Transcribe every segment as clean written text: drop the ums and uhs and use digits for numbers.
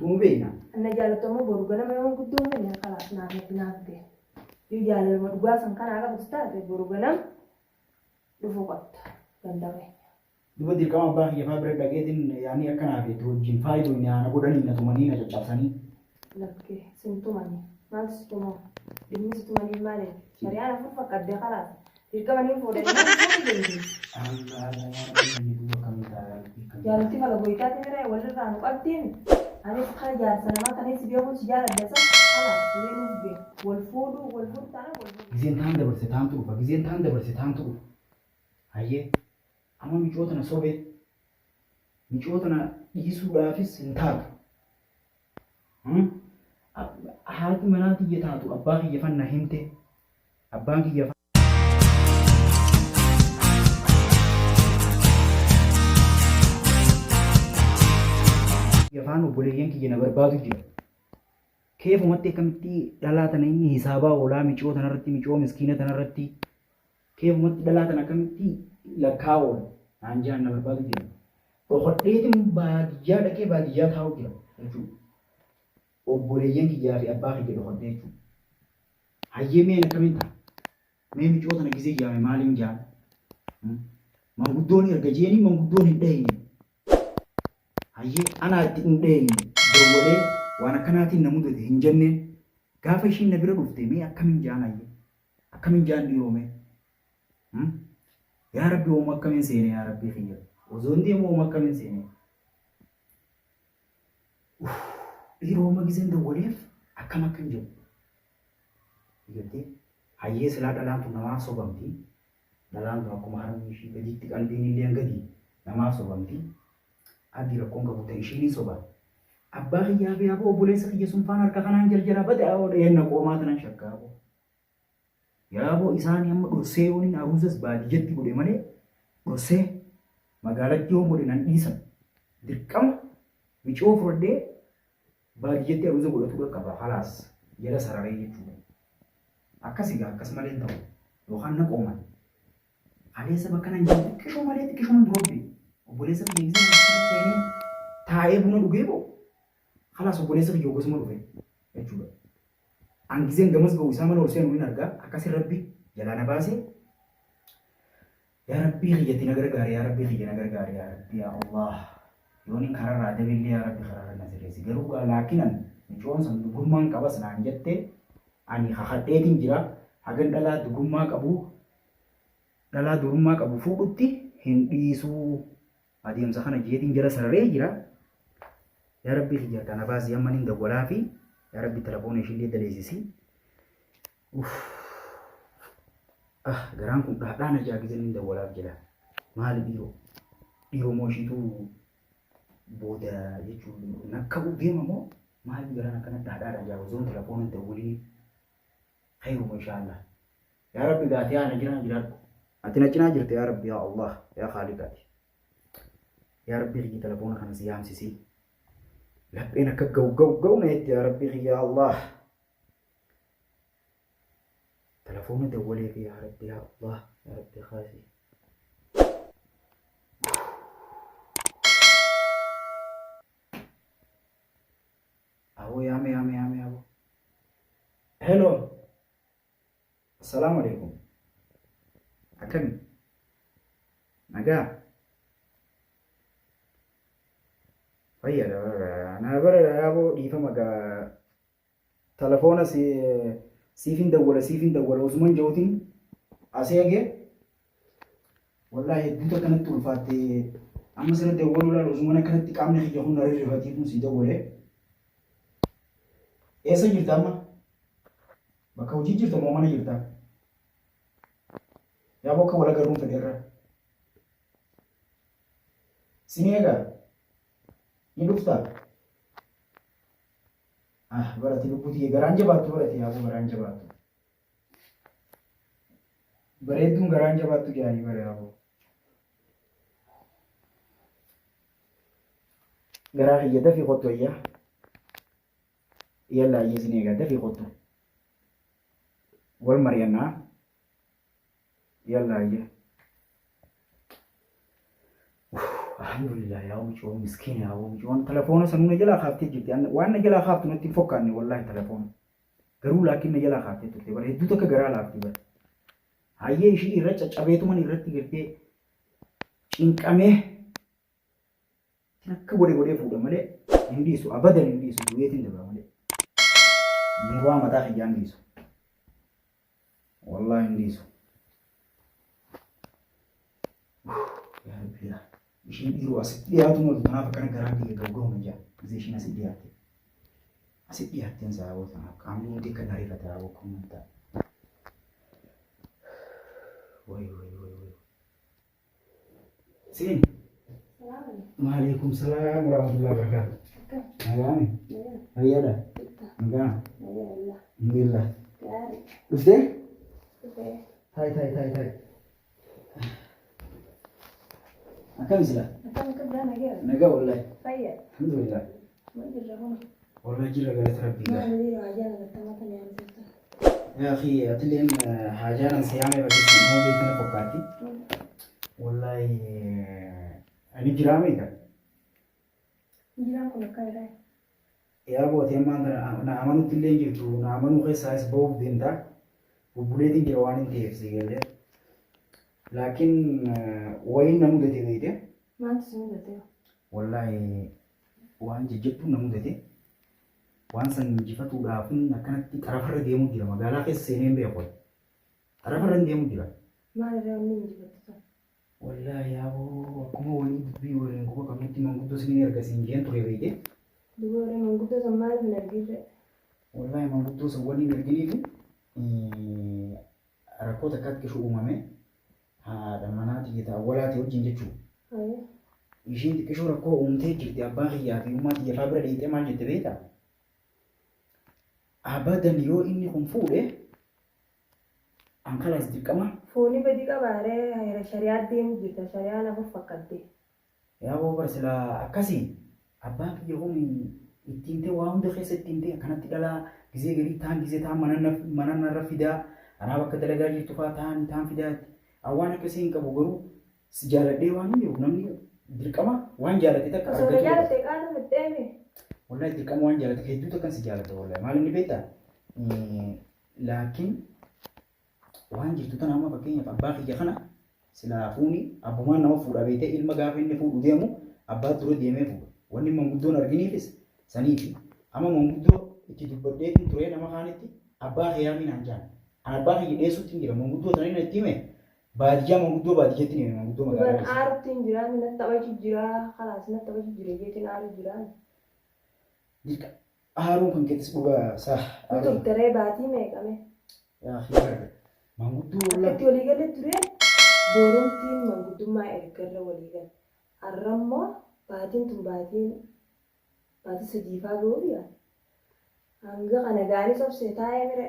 Santuu beena. Anna jaalatamu boru ganama yoo guddoo mene kalaas naafte. Yoo jaalatama dhugaa san kana akka bustaate boru ganam dhufuu qabda danda'e. Duba dirqama abbaa hiyyafaa bira dhageetiin yaani akkanaaf itti wajjin faayiduu nyaana godhanii na tumanii na caccabsanii. Lakkee sintumanii maaltu situmoo dhimmi situmanii malee shari'aan afur fakkaddee kalaas dirqamanii fuudhanii jaalatti fala boyitaatiin irraa walirraa nu qabdiin anis kana jaarsa namaa kanis beekuun si jaaladda san kalaas weenuuf beeku wal fuudhu taana wal fuudhu. Gizeen taan dabarse taantu dhufa gizeen taan dabarse taantu dhufa. Hayyee amma micoota na sobee micoota na dhiisuudhaafis hin taatu. Haati manaa kiyya taatu abbaa kiyya fanna himte abbaan kiyya afaan obboleeyyan kiyya na barbaadu jira. Keefumatti akkamitti dhalaa tana inni hisaabaa oolaa micoo tanarratti micoo miskiina tanarratti keefumatti dhalaa tana akkamitti lakkaa oola naan jaan na barbaadu jira. Hodheetiin baadiyyaa dhaqee baadiyyaa taa'u jira jechuudha. Obboleeyyan kiyyaa fi abbaa kiyya hodhee jechuudha. Hayyee mee akkamiin ta'a? Mee micoo tana gisee jaame maaliin jaan? Manguddoon erga jeeni manguddoon hin dhahine. Hayyee anaa itti hin dhahine dawwalee waan akkanaatiin na mudate hin jenneen gaafa ishiin na bira dhufte mee akkamiin jaan hayyee? Akkamiin jaan dhiyoome? Yaa Rabbi ooma akkamiin seene yaa Rabbi kiyya? Osoo hin deemu ooma akkamiin seene? Dhiiroma giseen dawwaleef akkam jiru. Jettee hayyee silaa dhalaan tun namaaf sobamti. Dhalaan tun akkuma harmi ishii gaditti qalbiin illee gadi namaaf sobamti. Addi rakkoon qabu ta'e ishiin soba. Abbaa kiyyaa fi aboo obboleessa kiyya sun faana harka kanaan jarjara bade awoo dheenna qoomaa tanan shakkaa aboo. Yaa aboo isaanii amma dhossee yooniin aruusas baadiyyatti godhe malee dhossee magaalatti yoo godhe nan dhiisan. Dirqama micoo fudhadhee baadiyyatti aruusa godhatu qaba halaas jala sararee jechuudha. Akkasigaa akkas malee ta'u yookaan na qooman. Haleessa bakka nan jiru xiqqishoo malee xiqqishoo nan durobbe. Obboleessa kiyya gisee seenee taa'ee buna dhugee boo halaas obboleessa kiyya gosuma dhufe jechuudha. An giseen gamas ga'u isaa mana ol seenu hin argaa akkasi rabbi jalaa na baasee yaa rabbii kiyyatti na gargaare yaa rabbii kiyya na gargaare yaa rabbi yaa Allah. Yooni kararraa dabeellee yaa Rabbi kararra na sirreessi garuu laakinan micoon san dugummaan qabas naan jette ani hahadheetiin jira hagan dhalaa dugummaa qabu fuudhutti hin dhiisuu adeemsa kana jeetiin jala sararee jira. Yaa Rabbi kiyya kana baasii amma nin dawwalaa fi yaa Rabbi telefoona ishiillee daleessisi. Garaan kun dhaadhaan ajaa'ibsiisan nin dawwalaaf jira. Maali dhiiroo mooshiituu booda jechuun nakka deema moo maali garaan akkana dhaadhaan ajaa'ibsiisan telefoona dawwalii خيرهم إن شاء الله يا ربي قاتي أنا جيران أنتنا جينا جرت يا ربي يا الله يا خالقاتي يا ربي خي تلفونك أنا سيام سيسي لبينا كجو نيت يا ربي يا الله تلفون دولي في يا ربي يا الله يا ربي خاسي أبو يا مي أبو هلو السلام عليكم أكمل نجا فيا أنا برا يا أبو دي فما تلفون سيفين دولة وزمان جوتين أسياجي والله ديتو كانت تلفاتي أما سنة دولة ولا وزمان كانت تكامل خيجون نرجع فاتيتون سيدا وله إيه سجل تاما bakka hojii jirtu moo mana jirta? Yaa bakka wal agarruun fedheerra. Sineegaa ni dhuftaa? Barati lubbuutii garaan jabaattu barati yaa garaan jabaattu. Bareedduun garaan jabaattu gaanii bare yaa garaa hiyya dafii qottu ayyaa. Yalla ayyee sineegaa dafii qottu. والمرينا يلا alhamdulillah yaa mucoo miskiina yaa mucoo telefoona sanuu na jalaa kaaftee jirti waan na jalaa kaaftu natti hin fakkaanne wallaahi telefoona garuu laakiin na jalaa kaaftee turte bara hedduu takka garaa laafti bara hayyee ishii irra caccabeetuman irratti gartee cinqamee akka godhee fuudha malee hin dhiisu abadan hin dhiisu du'eetiin dabra malee muraa mataa kiyyaan hin dhiisu wallaahi hin dhiisu yaa rabbi yaa ishiin dhiiroo asitti dhiyaatu malu kanaaf akkana garaan kiyya gawga'u na jaa gisee ishiin asitti dhiyaatte asitti dhiyaatteen saawwa tanaaf qaamni hundi akka nariifate haa bokkuu manta way Sin Waalaikum salam warahmatullahi wabarakatuh Nagani Ayyada Nagani Alhamdulillah Ufte Hai Akam sila Naga wallahi Alhamdulillah والله جرى قالت ربي ما ندير عجانة التماطم يعني يا أخي أتلين حاجانا سيامي بس هو بيتنا فكاتي والله أنا جرامي كا جرام كنا كايرة يا أبو تيمان أنا أمانو تلين جرتو أنا أمانو خيس هايس بوب دين دا وبوليتين جروانين تيف سيجلة لكن وين نمو دتي بيته ما أنت سمو دتي والله وان جبتو نمو دتي waan san injifatuudhaaf akkanatti xarafarra deemuu jira magaalaa keessa seeneen beekon xarafarra deemuu jira maal irraa inni injifatu wallaahi yaaboo akkuma walii dubbii waliin quba qabnutti manguddoo sinii ergasiin jeen ture beekte dubaree manguddoo san maaliif hin argite wallaahi manguddoo san waliin erginiif rakkoo takkaatti kishu uumame haadha manaati jeta awwalaati wajjin jechuu ishiin xiqqishoo rakkoo uumtee jirti abbaa kiyyaa fi uumaa xiyyafaa bira dhiitee maal jette beektaa abadan yoo inni kun fuudhe an kalas dirqama fooni badi qabaaree hayra shari'aa deemu jirta shari'aa lafa fakkatte yaa boo barsila akkasii abbaan kiyya kun ittiin ta'e waa hunda keessa ittiin ta'e akkanatti dhalaa gizee galii taan gizee taan manarra fidaa anaa bakka dalagaa jirtu faa taan fidaatti awwaan akkasii hin qabu garuu si jaaladhee waan hin jiru namni dirqama waan jaalate takka argatu osoo jaalate qaala midheeme والله تلقى موان جالت كيدو تكن سجالته والله ما لني بيتا لكن وان جيتو تنا ما بكين أباخي جخنا سلافوني أبو ما نوفر أبيته إلما قافين نفور ديمو أبا ترو ديمه فور واني ممدون أرجني فيس سنيفي أما ممدو تجيب بديت تروي نما خانتي أباخي يامين أنجان أنا أباخي يدسو تنجرا ممدو تاني نتيمه بعديا ممدو بعديا تني ممدو ما قال عارف تنجرا من التباجي جرا خلاص من التباجي جرا جيتنا عارف جرا Jika Harun kan kita sebuah sah. Untuk terai bati mereka me. Ya akhirnya, mangudu lah. Kita waligan itu re, borong tin mangudu ma erker waligan. Arrammo batin tum bati sejifa gori ya. Angga kana gani sob setai mere.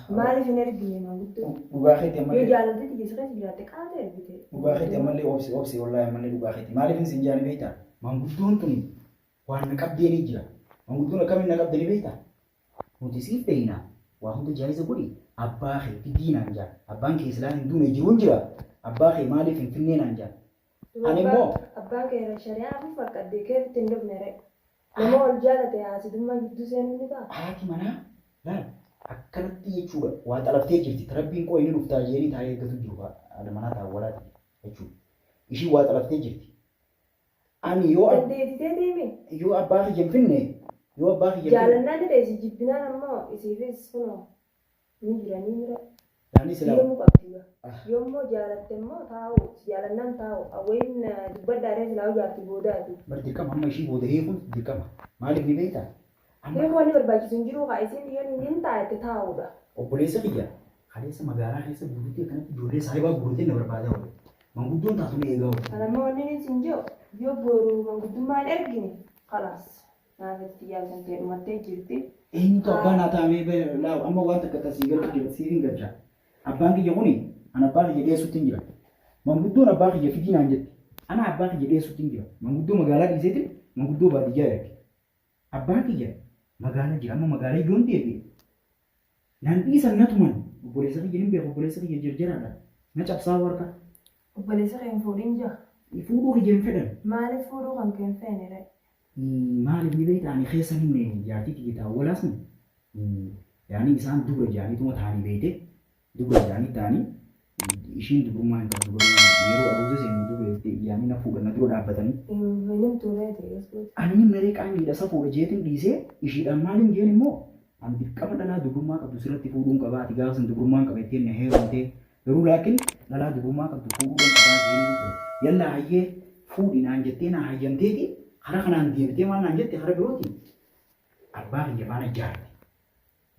Mali finer gini mangudu. Buka khiti mali. Yo jalan tu tiga sekali tiga tek ada gitu. Buka khiti mali opsi wallahi mali buka khiti. Mali fin sinjani beta. Mangudu tu ni. Wan nakabdi ni jira. Manguddoo kami nakabdanii beektaa? Nuti siif beekna. Waa hunda jaayiza godhi. Abbaa kee fidiinaan jaa. Abbaan kee islaan hin duune jiruun jira. Abbaa kee maaliif hin finneenaan jaa? Ani immoo abbaan kee shari'aa fi fakkaddee kee fitti hin dhufne nama ol jaalate haasidummaa gidduu seenuu ni ta'a. Haati manaa laal akkanatti jechuudha. Waa xalaftee jirti. Tarabbiin koo inni dhuftaa jeeni taa'ee eeggatu jiru. Haadha manaa taawwalaati jechuudha. Ishii waa xalaftee jirti. Ani yoo abbaa kiyya hin finne yoo abbaa kiyya jaalannaa dheedheesi jibbinaan ammoo isiifis kunoo ni jiranii mira yoomuu qabdiga yoommoo jaalatte immoo taa'u jaalannaan taa'u awwayin dubbaddaaree silaa jaarti boodaati bar dirqama amma ishii booda heekuun dirqama maaliif ni beektaa heekuu wanni barbaachisu hin jiru kaa isiin dhiyoon hin taa'etti taa'uudha obboleessa kiyya kaleessa magaalaa keessa guututti akkanatti ijoollee saayibaa guutee na barbaada oole manguddoon taatu ni eegaa oole kanammoo wanni ni sin jiru yoo boru manguddummaan ergine khalaas naafatti yaaltan ta'e dhumattee jirti. Eenyutu abbaan haa taa'amee laawu amma waan takka tasii galchu jira siifin galcha. Abbaan kiyya kuni ana abbaa kiyya dhiyeessuutti hin jira. Manguddoon abbaa kiyya fidinaan jetti. Ana abbaa kiyya dhiyeessuutti hin jira. Manguddoo magaalaa dhiiseetiin manguddoo baadiyyaa erge. Abbaan kiyya magaalaa jira amma magaalaa ijoon ta'e naan dhiisan natuman obboleessa kiyya hin beeku obboleessa kiyya jirjiraadha. Na cabsaa warqa. Obboleessa kiyya hin fuudhin jira. Fuudhuu hiyyeem fedhan. Maaliif fuudhuu kan keen feenire? Maaliif ni beektaani keessa himne jaartii xiyyitaa walaasni. Yaani isaan dubra jaaniituma taanii beekte dubra jaanii taanii ishiin dubrummaa hin qabdu yeroo aruusa seenu dubra yaani na fuudha na dura dhaabbatanii. Minim turee ta'e. Ani meree qaamiidha safuudha jeetiin dhiisee ishiidhaan maaliin jeen immoo ani dirqama dhalaa dubrummaa qabdu sirratti fuudhuun qabaati gaafa san dubrummaan qabattee na heerumtee garuu laakiin dhalaa dubrummaa qabdu fuudhuun qabaa jeen ture. Yalla hayyee fuudhi naan jettee na hayyamteeti hara kanaan deemtee waan naan jette hara birooti. Abbaa kiyya faana jaarte.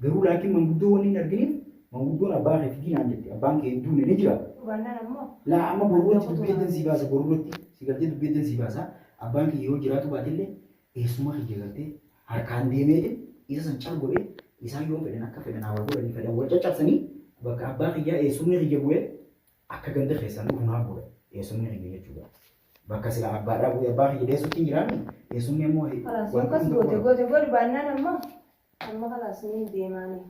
Garuu laakiin manguddoo wanni hin arginiif manguddoon abbaa kee fidii naan jette abbaan kee hedduun ni jira. Hubannaan ammoo. Laa amma boruutti dubbeetan si baasa boruutti si galtee dubbeetan si baasa abbaan kee yoo jiraatu baatillee eessuma kiyya galtee harkaan deemee isa san cal godhee isaan yoo fedhan akka fedhan haa godhanii fedhan wal caccabsanii bakka abbaa kiyyaa eessumni kiyya bu'ee akka ganda keessan dhufu naa godha eessumni kiyya jechuudha. Bakka sila abbaadhaa bu'ee abbaa kiyya deessutti hin jiraanne eessumni immoo akkas goote baannaan amma kalaas ni deemaanii.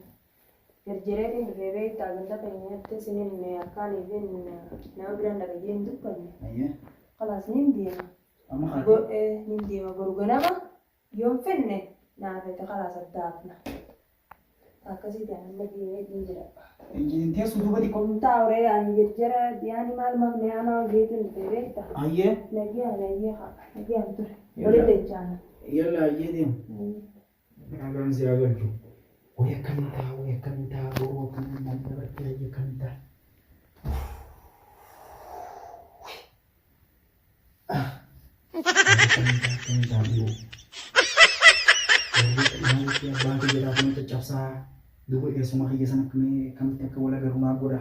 Jarjareetiin dhufee beektaa ganda keenyatti sinin harkaanii fi nama biraan dhagajeen dubbanne. Kalaas ni deema. Ni deema boru ganama yoon fenne naafete kalaas addaafna. Akkasitti amma deemee hin jira. Injinitee suutuba xiqqoo. Kumtaa horee ani jarjara yaani maal maqnee aanaa geetiin dhufee beektaa. Ayyee. Nagiyaan ture. Waliin deechaana. Yalla ayyee deemu. Nagaan si agarju. Waya kamitaa boroo kan nama dabalatee ayyee kamitaa. Kamitaa biroo. Abbaan kiyya laafuma caccabsaa duuba eessuma kiyya sana kamitti akka wal agarru naa godha.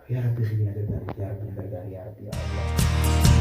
Yaa Rabbi kiyya na gargaari yaa Rabbi yaa Allah.